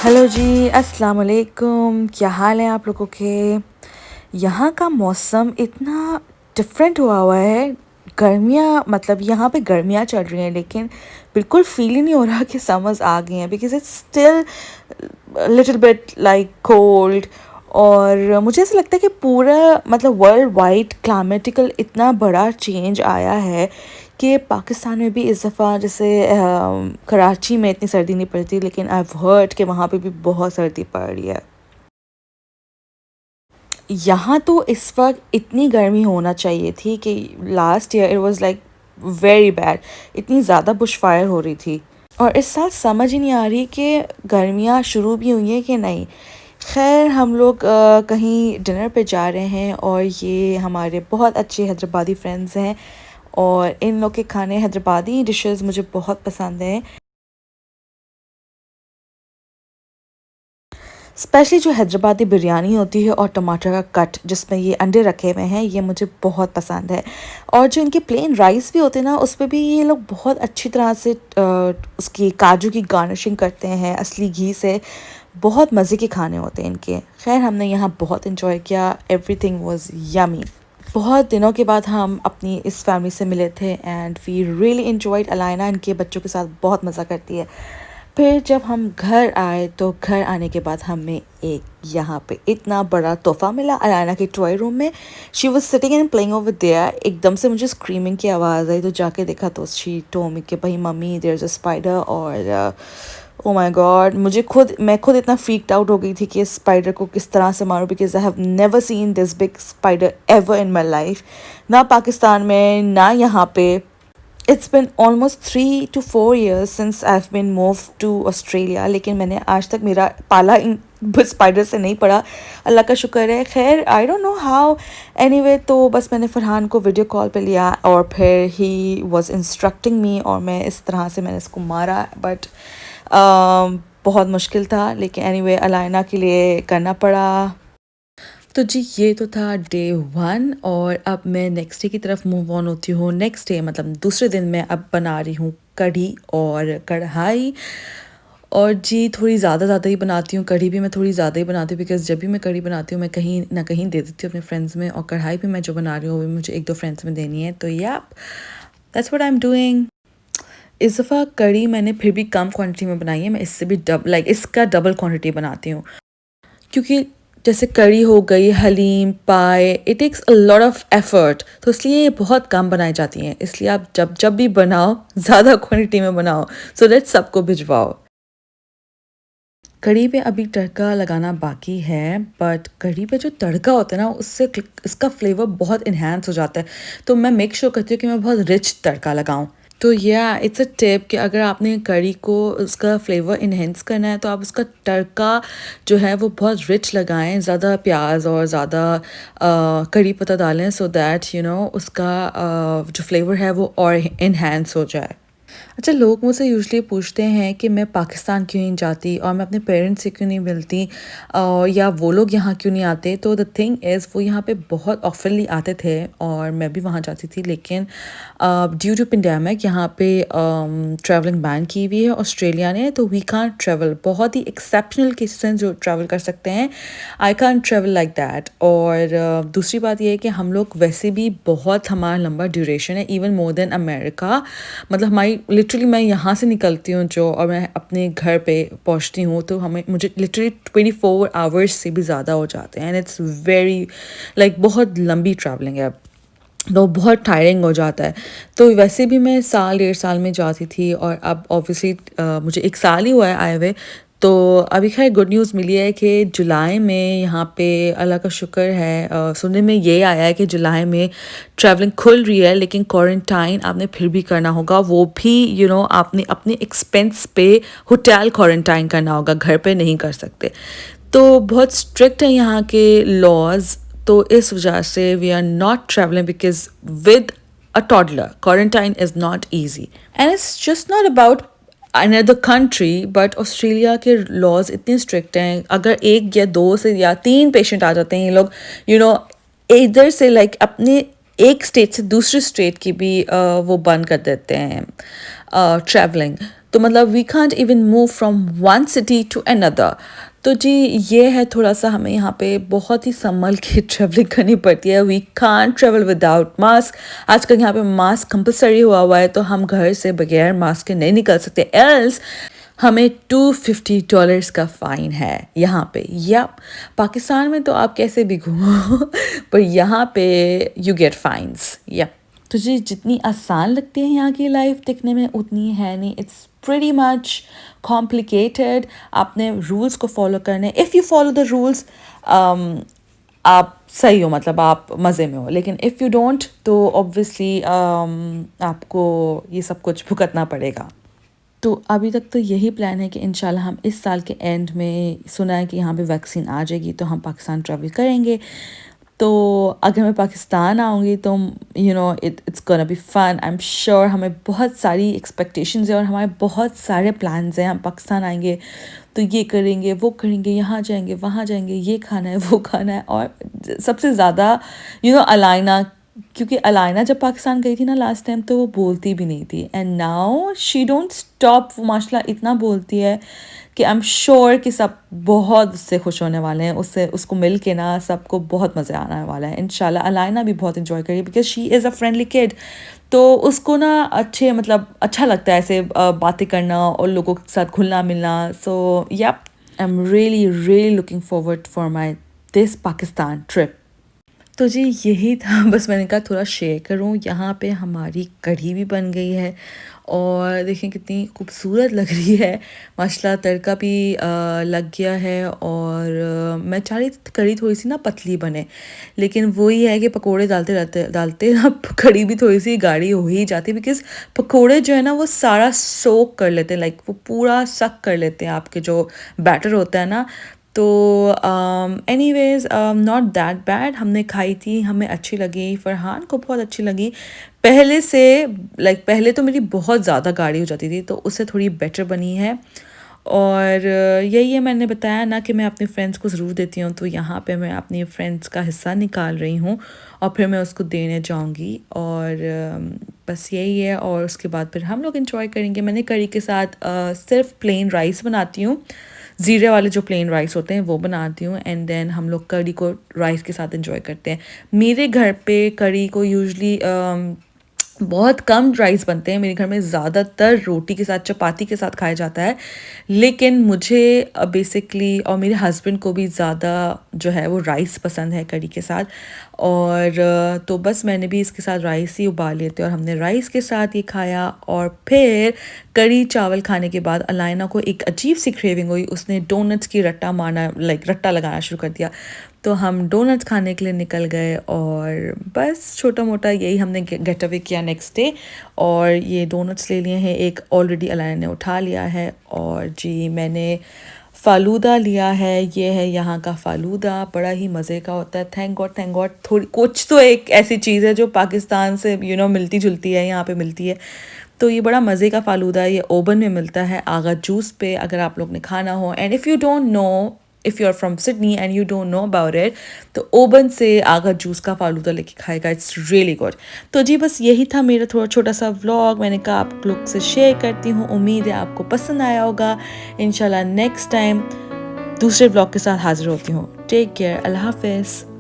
Hello जी, अस्सलाम वालेकुम। क्या हाल है आप लोगों के? यहाँ का मौसम इतना डिफरेंट हुआ है। गर्मियाँ मतलब यहाँ पे गर्मियाँ चल रही हैं लेकिन बिल्कुल फ़ील ही नहीं हो रहा कि समर्स आ गई हैं because it's still little bit like cold. और मुझे ऐसा लगता है कि पूरा मतलब वर्ल्ड वाइड क्लाइमेटिकल इतना बड़ा चेंज आया है कि पाकिस्तान में भी इस दफ़ा जैसे कराची में इतनी सर्दी नहीं पड़ती लेकिन आई हैव हर्ड कि वहाँ पे भी बहुत सर्दी पड़ रही है। यहाँ तो इस वक्त इतनी गर्मी होना चाहिए थी कि last year it was like very bad. इतनी ज़्यादा बुश फायर हो रही थी और इस साल समझ ही नहीं आ रही कि गर्मियाँ शुरू भी हुई हैं कि नहीं। खैर हम लोग कहीं डिनर पे जा रहे हैं और ये हमारे बहुत अच्छे हैदराबादी फ्रेंड्स हैं और इन लोग के खाने हैदराबादी डिशेस मुझे बहुत पसंद हैं। स्पेशली जो हैदराबादी बिरयानी होती है और टमाटर का कट जिसमें ये अंडे रखे हुए हैं, ये मुझे बहुत पसंद है। और जो इनके प्लेन राइस भी होते हैं ना, उस पे भी ये लोग बहुत अच्छी तरह से उसकी काजू की गार्निशिंग करते हैं असली घी से। बहुत मज़े के खाने होते हैं इनके। खैर हमने यहाँ बहुत इन्जॉय किया, एवरीथिंग वाज यमी। बहुत दिनों के बाद हम अपनी इस फैमिली से मिले थे and we really enjoyed. Alaina इनके बच्चों के साथ बहुत मज़ा करती है। फिर जब हम घर आए तो घर आने के बाद हमें एक यहाँ पे इतना बड़ा तोहफ़ा मिला अलाना के टॉय रूम में। She was sitting and playing over there. एकदम से मुझे स्क्रीमिंग की आवाज़ आई तो जाके देखा तो शी टोल्ड मी कि भाई mummy there is a spider. और ओ माय गॉड, मैं खुद इतना फ्रीक्ड आउट हो गई थी कि इस स्पाइडर को किस तरह से मारूं because I have never seen this big spider ever in my life. ना पाकिस्तान में ना यहाँ पे। It's been almost 3 to 4 years since I have been move to Australia, लेकिन मैंने आज तक मेरा पाला इन स्पाइडर से नहीं पड़ा। अल्लाह का शुक्र है। खैर I don't know how. Anyway तो बस मैंने फरहान को वीडियो कॉल पे लिया और फिर ही वाज इंस्ट्रक्टिंग मी और मैं इस तरह से मैंने इसको मारा। बट बहुत मुश्किल था लेकिन एनीवे अलाइना के लिए करना पड़ा। तो जी ये तो था डे 1 और अब मैं नेक्स्ट डे की तरफ मूव ऑन होती हूँ। नेक्स्ट डे मतलब दूसरे दिन मैं अब बना रही हूँ कढ़ी और कढ़ाई। और जी थोड़ी ज़्यादा ही बनाती हूँ। कढ़ी भी मैं थोड़ी ज़्यादा ही बनाती हूँ बिकॉज़ जब भी मैं कढ़ी बनाती हूँ मैं कहीं ना कहीं दे देती हूँ अपने फ्रेंड्स में। और कढ़ाई भी मैं जो बना रही हूँ वो भी मुझे 1-2 फ्रेंड्स में देनी है। तो या that's what I am doing. इस दफ़ा कढ़ी मैंने फिर भी कम क्वांटिटी में बनाई है। मैं इससे भी इसका डबल क्वांटिटी बनाती हूँ क्योंकि जैसे कढ़ी हो गई, haleem, paya, it takes a lot of effort. तो इसलिए ये बहुत कम बनाई जाती हैं। इसलिए आप जब जब भी बनाओ ज़्यादा क्वांटिटी में बनाओ सो दैट सबको भिजवाओ। कढ़ी पे अभी तड़का लगाना बाकी है बट कढ़ी पे जो तड़का होता है ना उससे इसका फ्लेवर बहुत इन्हांस हो जाता है। तो मैं मेक श्योर करती हूँ कि मैं बहुत रिच तड़का लगाऊँ। तो या इट्स अ टिप कि अगर आपने कढ़ी को उसका फ्लेवर इन्हेंस करना है तो आप उसका तड़का जो है वो बहुत रिच लगाएं। ज़्यादा प्याज और ज़्यादा कढ़ी पत्ता डालें सो दैट उसका जो फ्लेवर है वो और इन्हेंस हो जाए। अच्छा, लोग मुझसे यूजुअली पूछते हैं कि मैं पाकिस्तान क्यों नहीं जाती और मैं अपने पेरेंट्स से क्यों नहीं मिलती या वो लोग यहाँ क्यों नहीं आते। तो द थिंग इज़ वो यहाँ पे बहुत ऑफनली आते थे और मैं भी वहाँ जाती थी लेकिन ड्यू टू पेंडेमिक यहाँ पे ट्रैवलिंग बैन की हुई है ऑस्ट्रेलिया ने। तो वी कांट ट्रैवल। बहुत ही एक्सेप्शनल केसेस हैं जो ट्रैवल कर सकते हैं। I can't travel like that. और दूसरी बात ये है कि हम लोग वैसे भी बहुत हमारा लंबा ड्यूरेशन है इवन मोर देन अमेरिका। मतलब हमारी लिटरली मैं यहाँ से निकलती हूँ जो और मैं अपने घर पे पहुँचती हूँ तो मुझे लिटरली 24 आवर्स से भी ज़्यादा हो जाते हैं एंड इट्स वेरी लाइक बहुत लंबी ट्रैवलिंग है। तो बहुत टायरिंग हो जाता है। तो वैसे भी मैं साल 1.5 साल में जाती थी और अब ऑब्वियसली मुझे 1 साल ही हुआ है आए हुए। तो अभी खैर गुड न्यूज़ मिली है कि जुलाई में यहाँ पे अल्लाह का शुक्र है सुनने में ये आया है कि जुलाई में ट्रैवलिंग खुल रही है लेकिन क्वारंटाइन आपने फिर भी करना होगा। वो भी आपने अपने एक्सपेंस पे होटल क्वारंटाइन करना होगा, घर पे नहीं कर सकते। तो बहुत स्ट्रिक्ट है यहाँ के लॉज। तो इस वजह से we are not travelling because with a toddler quarantine is not easy and it's just not about another country but Australia के लॉज इतने स्ट्रिक्ट हैं। अगर 1 या 2 से या 3 पेशेंट आ जाते हैं ये लोग इधर से लाइक अपने एक स्टेट से दूसरे स्टेट की भी वो बंद कर देते हैं ट्रैवलिंग। तो मतलब we can't even move from one city to another. तो जी ये है थोड़ा सा हमें यहाँ पे बहुत ही संभल के ट्रैवलिंग करनी पड़ती है। We can't travel without mask. आजकल यहाँ पे मास्क कंपलसरी हुआ है, तो हम घर से बगैर मास्क के नहीं निकल सकते, एल्स हमें $250 का फ़ाइन है यहाँ पे। या पाकिस्तान में तो आप कैसे भी घूमो पर यहाँ पे यू गेट फाइन्स। या तुझे जितनी आसान लगती है यहाँ की लाइफ दिखने में उतनी है नहीं। It's pretty much complicated. आपने रूल्स को फॉलो करने, if you follow the rules आप सही हो, मतलब आप मज़े में हो। लेकिन इफ़ यू डोंट तो ऑब्वियसली आपको ये सब कुछ भुगतना पड़ेगा। तो अभी तक तो यही प्लान है कि इंशाल्लाह हम इस साल के एंड में, सुना है कि यहाँ पे वैक्सीन आ जाएगी तो हम पाकिस्तान ट्रैवल करेंगे। तो अगर मैं पाकिस्तान आऊँगी तो it's gonna be fun, I am sure. हमें बहुत सारी एक्सपेक्टेशंस है और हमारे बहुत सारे प्लान्स हैं। हम पाकिस्तान आएंगे तो ये करेंगे, वो करेंगे, यहाँ जाएंगे, वहाँ जाएंगे, ये खाना है, वो खाना है। और सबसे ज़्यादा अलाइना, क्योंकि अलाइना जब पाकिस्तान गई थी ना लास्ट टाइम, तो वो बोलती भी नहीं थी, and now she don't stop. वो माशाल्लाह इतना बोलती है कि आई एम श्योर कि सब बहुत उससे खुश होने वाले हैं। उसको मिल के ना सबको बहुत मज़ा आने वाला है इंशाल्लाह। अलाइना भी बहुत इंजॉय करेगी because she is a friendly kid. तो उसको ना अच्छा लगता है ऐसे बातें करना और लोगों के साथ घुलना मिलना। सो या I am really really looking forward for my this Pakistan trip. तो जी यही था, बस मैंने कहा थोड़ा शेयर करूं। यहाँ पे हमारी कढ़ी भी बन गई है और देखें कितनी खूबसूरत लग रही है माशाल्लाह। तड़का भी लग गया है और मैं चाह रही थी कढ़ी थोड़ी सी ना पतली बने, लेकिन वही है कि पकोड़े डालते ना कढ़ी भी थोड़ी सी गाढ़ी हो ही जाती है। बिकॉज़ पकोड़े जो है ना वो सारा सोक कर लेते हैं, लाइक वो पूरा सक कर लेते हैं आपके जो बैटर होता है ना। तो एनीवेज नॉट दैट बैड। हमने खाई थी, हमें अच्छी लगी, फरहान को बहुत अच्छी लगी पहले से। पहले तो मेरी बहुत ज़्यादा गाढ़ी हो जाती थी, तो उससे थोड़ी बेटर बनी है। और यही है, मैंने बताया ना कि मैं अपनी फ्रेंड्स को ज़रूर देती हूँ, तो यहाँ पे मैं अपनी फ्रेंड्स का हिस्सा निकाल रही हूँ और फिर मैं उसको देने जाऊँगी। और बस यही है, और उसके बाद फिर हम लोग इंजॉय करेंगे। मैंने करी के साथ सिर्फ प्लेन राइस बनाती हूँ, ज़ीरे वाले जो प्लेन राइस होते हैं वो बनाती हूँ, एंड देन हम लोग करी को राइस के साथ एंजॉय करते हैं। मेरे घर पे करी को यूजुअली बहुत कम राइस बनते हैं। मेरे घर में ज़्यादातर रोटी के साथ, चपाती के साथ खाया जाता है। लेकिन मुझे बेसिकली और मेरे हस्बैंड को भी ज़्यादा जो है वो राइस पसंद है करी के साथ। और तो बस मैंने भी इसके साथ राइस ही उबाल लिए थे और हमने राइस के साथ ये खाया। और फिर करी चावल खाने के बाद अलाइना को एक अजीब सी क्रेविंग हुई, उसने डोनट्स की रट्टा मारना, रट्टा लगाना शुरू कर दिया। तो हम डोनट्स खाने के लिए निकल गए और बस छोटा मोटा यही हमने गेट अवे किया नेक्स्ट डे। और ये डोनट्स ले लिए हैं, एक ऑलरेडी अलाइना ने उठा लिया है। और जी मैंने फ़ालूदा लिया है, ये है यहाँ का फ़ालूदा, बड़ा ही मज़े का होता है। थैंक गॉड थोड़ी कुछ तो एक ऐसी चीज़ है जो पाकिस्तान से मिलती जुलती है, यहाँ पे मिलती है। तो ये बड़ा मज़े का फ़ालूदा है, ये ओवन में मिलता है आगा जूस पे, अगर आप लोग ने खाना हो। And if you don't know, if you are from Sydney and you don't know about it, तो ओवन से आगा जूस का फ़ालूदा लेके खाएगा, इट्स रियली गुड। तो जी बस यही था मेरा थोड़ा छोटा सा व्लॉग, मैंने कहा आप लोग से शेयर करती हूँ। उम्मीद है आपको पसंद आया होगा। इंशाल्लाह नेक्स्ट टाइम दूसरे व्लॉग के साथ हाजिर होती हूँ। टेक केयर, अल्लाह हाफिज़।